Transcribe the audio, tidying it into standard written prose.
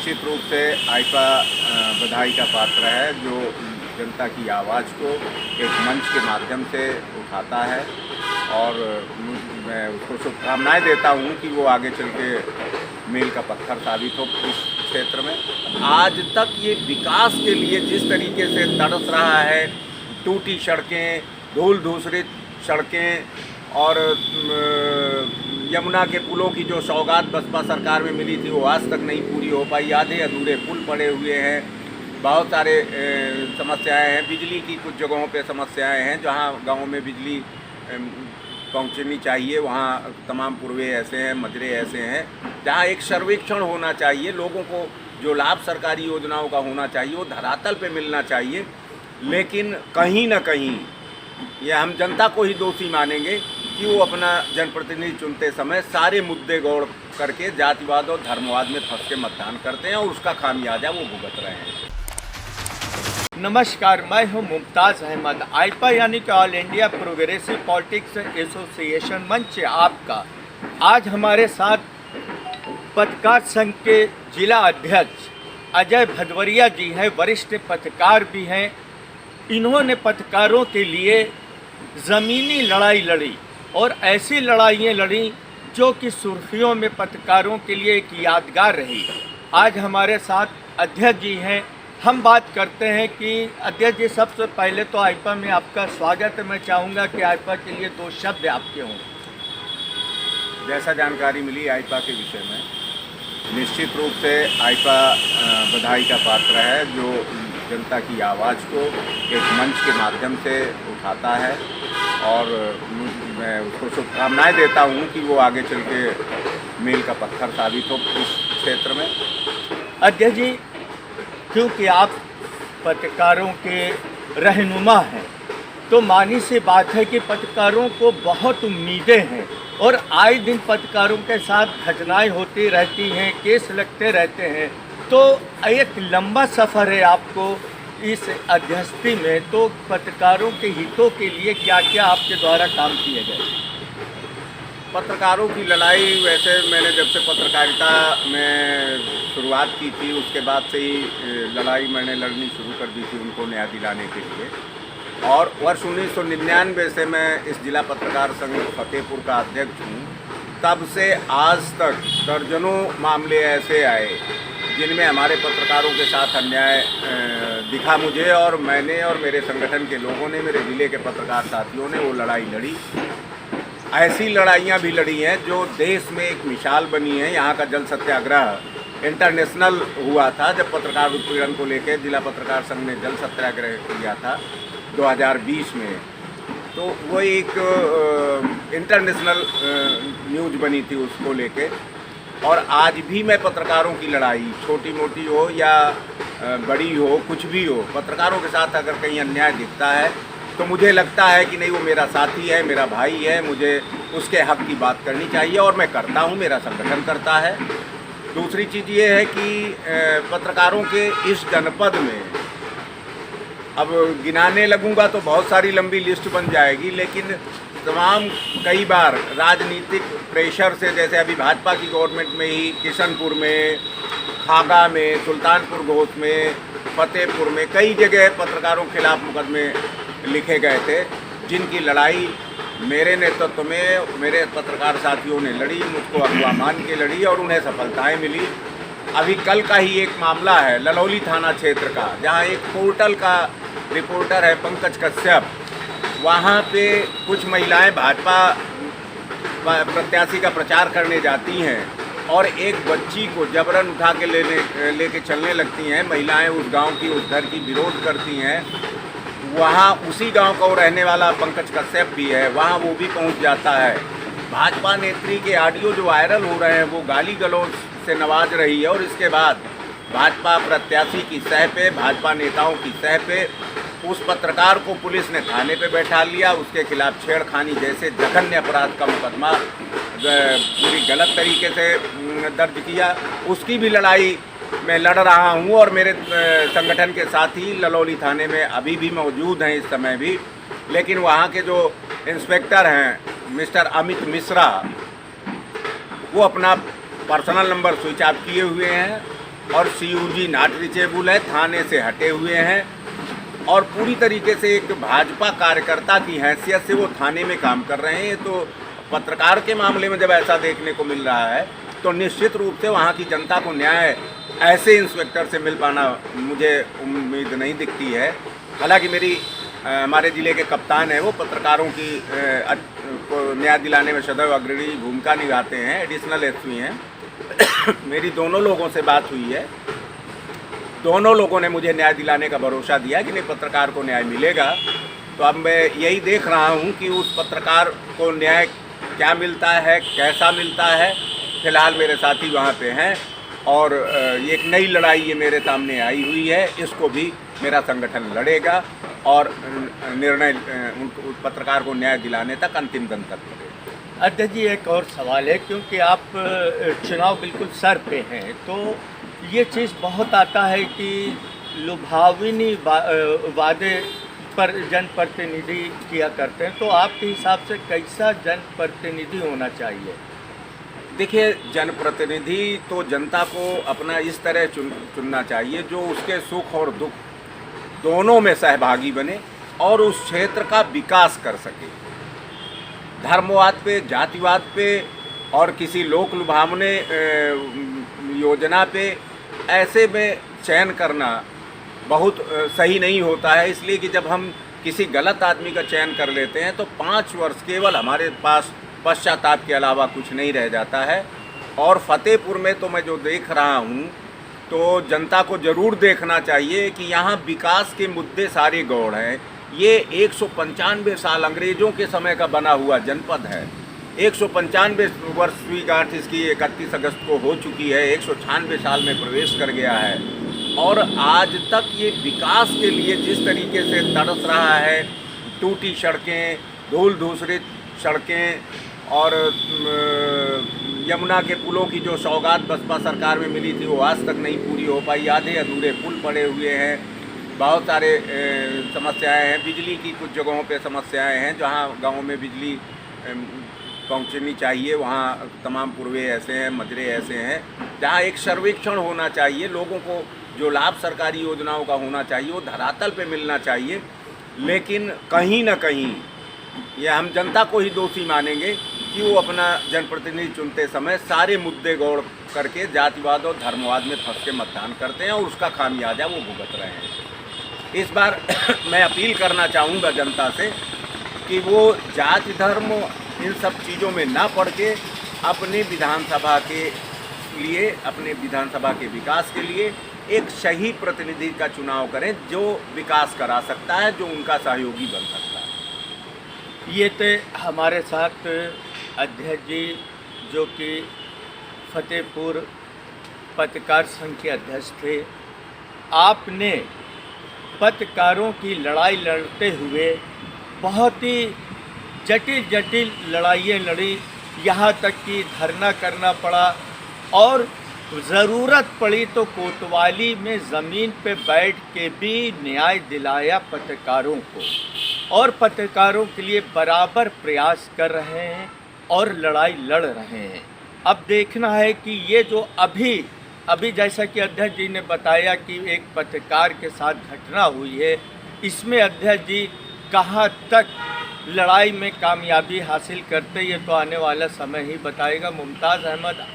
निश्चित रूप से आईपा बधाई का पात्र है, जो जनता की आवाज़ को एक मंच के माध्यम से उठाता है और मैं उसको शुभकामनाएँ देता हूँ कि वो आगे चल के मील का पत्थर साबित हो इस क्षेत्र में। आज तक ये विकास के लिए जिस तरीके से तड़प रहा है, टूटी सड़कें, धूल धूसरित सड़कें और यमुना के पुलों की जो सौगात बसपा सरकार में मिली थी वो आज तक नहीं पूरी हो पाई। आधे अधूरे पुल पड़े हुए हैं, बहुत सारे समस्याएं हैं। बिजली की कुछ जगहों पे समस्याएं हैं, जहां गाँव में बिजली पहुंचनी चाहिए वहां तमाम पूर्वे ऐसे हैं, मजरे ऐसे हैं जहां एक सर्वेक्षण होना चाहिए, लोगों को जो लाभ सरकारी योजनाओं का होना चाहिए वो धरातल पे मिलना चाहिए। लेकिन कहीं ना कहीं ये हम जनता को ही दोषी मानेंगे कि वो अपना जनप्रतिनिधि चुनते समय सारे मुद्दे गौड़ करके जातिवाद और धर्मवाद में फंस के मतदान करते हैं और उसका खामियाजा वो भुगत रहे हैं। नमस्कार, मैं हूं मुमताज़ अहमद। आईपा यानी कि all India progressive politics association मंच आपका। आज हमारे साथ पत्रकार संघ के जिला अध्यक्ष अजय भदवरिया जी हैं, वरिष्ठ पत्रकार भी हैं। इन्होंने पत्रकारों के लिए ज़मीनी लड़ाई लड़ी और ऐसी लड़ाइयाँ लड़ी जो कि सुर्खियों में पत्रकारों के लिए एक यादगार रही। आज हमारे साथ अध्यक्ष जी हैं। हम बात करते हैं कि अध्यक्ष जी, सबसे पहले तो आईपा में आपका स्वागत है। मैं चाहूँगा कि आईपा के लिए दो शब्द आपके हों। जैसा जानकारी मिली आईपा के विषय में, निश्चित रूप से आईपा बधाई का पात्र है, जो जनता की आवाज़ को एक मंच के माध्यम से उठाता है और मैं उसको शुभकामनाएँ देता हूँ कि वो आगे चल के मील का पत्थर साबित हो इस क्षेत्र में। अध्यक्ष जी, क्योंकि आप पत्रकारों के रहनुमा हैं, तो मानी सी बात है कि पत्रकारों को बहुत उम्मीदें हैं और आए दिन पत्रकारों के साथ घटनाएं होती रहती हैं, केस लगते रहते हैं। तो एक लंबा सफ़र है आपको इस अध्यक्षता में, तो पत्रकारों के हितों के लिए क्या क्या आपके द्वारा काम किए गए? पत्रकारों की लड़ाई, वैसे मैंने जब से पत्रकारिता में शुरुआत की थी उसके बाद से ही लड़ाई मैंने लड़नी शुरू कर दी थी उनको न्याय दिलाने के लिए। और वर्ष 1999 से मैं इस जिला पत्रकार संघ फतेहपुर का अध्यक्ष हूँ। तब से आज तक दर्जनों मामले ऐसे आए जिनमें हमारे पत्रकारों के साथ अन्याय दिखा मुझे, और मैंने और मेरे संगठन के लोगों ने, मेरे ज़िले के पत्रकार साथियों ने वो लड़ाई लड़ी। ऐसी लड़ाइयाँ भी लड़ी हैं जो देश में एक मिसाल बनी है। यहाँ का जल सत्याग्रह इंटरनेशनल हुआ था, जब पत्रकार उत्पीड़न को लेकर जिला पत्रकार संघ ने जल सत्याग्रह किया था 2020 में, तो वो एक इंटरनेशनल न्यूज़ बनी थी उसको लेके। और आज भी मैं पत्रकारों की लड़ाई, छोटी मोटी हो या बड़ी हो, कुछ भी हो, पत्रकारों के साथ अगर कहीं अन्याय दिखता है तो मुझे लगता है कि नहीं, वो मेरा साथी है, मेरा भाई है, मुझे उसके हक़ की बात करनी चाहिए और मैं करता हूँ, मेरा संगठन करता है। दूसरी चीज़ ये है कि पत्रकारों के इस जनपद में अब गिनाने लगूंगा तो बहुत सारी लंबी लिस्ट बन जाएगी, लेकिन तमाम कई बार राजनीतिक प्रेशर से, जैसे अभी भाजपा की गवर्नमेंट में ही किशनपुर में, खागा में, सुल्तानपुर घोष में, फतेहपुर में कई जगह पत्रकारों के खिलाफ मुकदमे लिखे गए थे, जिनकी लड़ाई मेरे नेतृत्व में मेरे पत्रकार साथियों ने लड़ी, मुझको अगवा मान के लड़ी और उन्हें सफलताएं मिली। अभी कल का ही एक मामला है ललौली थाना क्षेत्र का, जहां एक पोर्टल का रिपोर्टर है पंकज कश्यप, वहाँ पे कुछ महिलाएं भाजपा प्रत्याशी का प्रचार करने जाती हैं और एक बच्ची को जबरन उठा के लेके चलने लगती हैं। महिलाएं उस गांव की, उस घर की विरोध करती हैं। वहाँ उसी गांव का वो रहने वाला पंकज कश्यप भी है, वहाँ वो भी पहुँच जाता है। भाजपा नेत्री के ऑडियो जो वायरल हो रहे हैं वो गाली गलौज से नवाज रही है और इसके बाद भाजपा प्रत्याशी की सह पे, भाजपा नेताओं की सह पे उस पत्रकार को पुलिस ने थाने पे बैठा लिया। उसके खिलाफ छेड़खानी जैसे जघन्य अपराध का मुकदमा पूरी गलत तरीके से दर्ज किया। उसकी भी लड़ाई मैं लड़ रहा हूं और मेरे संगठन के साथी ललौली थाने में अभी भी मौजूद हैं इस समय भी। लेकिन वहां के जो इंस्पेक्टर हैं मिस्टर अमित मिश्रा, वो अपना पर्सनल नंबर स्विच ऑफ किए हुए हैं और CUG नॉट रीचेबल है, थाने से हटे हुए हैं और पूरी तरीके से एक भाजपा कार्यकर्ता की हैसियत से वो थाने में काम कर रहे हैं। तो पत्रकार के मामले में जब ऐसा देखने को मिल रहा है तो निश्चित रूप से वहाँ की जनता को न्याय ऐसे इंस्पेक्टर से मिल पाना मुझे उम्मीद नहीं दिखती है। हालांकि मेरी हमारे ज़िले के कप्तान हैं, वो पत्रकारों की को न्याय दिलाने में सदैव अग्रणी भूमिका निभाते हैं, एडिशनल SP हैं। मेरी दोनों लोगों से बात हुई है, दोनों लोगों ने मुझे न्याय दिलाने का भरोसा दिया कि नहीं पत्रकार को न्याय मिलेगा। तो अब मैं यही देख रहा हूँ कि उस पत्रकार को न्याय क्या मिलता है, कैसा मिलता है। फिलहाल मेरे साथी वहाँ पे हैं और ये एक नई लड़ाई ये मेरे सामने आई हुई है, इसको भी मेरा संगठन लड़ेगा और निर्णय उस पत्रकार को न्याय दिलाने तक अंतिम दम तक लड़ेगा। अध्यक्ष जी, एक और सवाल है, क्योंकि आप चुनाव बिल्कुल सर पे हैं, तो ये चीज़ बहुत आता है कि लुभावनी वादे पर जनप्रतिनिधि किया करते हैं, तो आपके हिसाब से कैसा जनप्रतिनिधि होना चाहिए? देखिए, जनप्रतिनिधि तो जनता को अपना इस तरह चुनना चाहिए जो उसके सुख और दुख दोनों में सहभागी बने और उस क्षेत्र का विकास कर सके। धर्मवाद पे, जातिवाद पे और किसी लोक लुभावने योजना पे ऐसे में चयन करना बहुत सही नहीं होता है। इसलिए कि जब हम किसी गलत आदमी का चयन कर लेते हैं तो 5 वर्ष केवल हमारे पास पश्चाताप के अलावा कुछ नहीं रह जाता है। और फतेहपुर में तो मैं जो देख रहा हूँ तो जनता को ज़रूर देखना चाहिए कि यहाँ विकास के मुद्दे सारे गौड़ हैं। ये 195 साल अंग्रेज़ों के समय का बना हुआ जनपद है। 195 वर्षगांठ इसकी 31 अगस्त को हो चुकी है, 196 साल में प्रवेश कर गया है और आज तक ये विकास के लिए जिस तरीके से तरस रहा है, टूटी सड़कें, धूल धूसरित सड़कें और यमुना के पुलों की जो सौगात बसपा सरकार में मिली थी वो आज तक नहीं पूरी हो पाई। आधे अधूरे पुल पड़े हुए हैं, बहुत सारे समस्याएं हैं। बिजली की कुछ जगहों पे समस्याएं हैं, जहां गाँव में बिजली पहुंचनी चाहिए वहां तमाम पूर्वे ऐसे हैं, मजरे ऐसे हैं जहां एक सर्वेक्षण होना चाहिए। लोगों को जो लाभ सरकारी योजनाओं का होना चाहिए वो धरातल पे मिलना चाहिए। लेकिन कहीं ना कहीं ये हम जनता को ही दोषी मानेंगे कि वो अपना जनप्रतिनिधि चुनते समय सारे मुद्दे गौड़ करके जातिवाद और धर्मवाद में फंस के मतदान करते हैं और उसका खामियाजा वो भुगत रहे हैं। इस बार मैं अपील करना चाहूँगा जनता से कि वो जाति धर्म इन सब चीज़ों में ना पड़ के अपने विधानसभा के लिए, अपने विधानसभा के विकास के लिए एक सही प्रतिनिधि का चुनाव करें जो विकास करा सकता है, जो उनका सहयोगी बन सकता है। ये थे हमारे साथ अध्यक्ष जी जो कि फतेहपुर पत्रकार संघ के अध्यक्ष थे। आपने पत्रकारों की लड़ाई लड़ते हुए बहुत ही जटिल जटिल लड़ाइयाँ लड़ी, यहाँ तक कि धरना करना पड़ा और ज़रूरत पड़ी तो कोतवाली में ज़मीन पे बैठ के भी न्याय दिलाया पत्रकारों को और पत्रकारों के लिए बराबर प्रयास कर रहे हैं और लड़ाई लड़ रहे हैं। अब देखना है कि ये जो अभी जैसा कि अध्यक्ष जी ने बताया कि एक पत्रकार के साथ घटना हुई है, इसमें अध्यक्ष जी कहाँ तक लड़ाई में कामयाबी हासिल करते ये तो आने वाला समय ही बताएगा। मुमताज़ अहमद,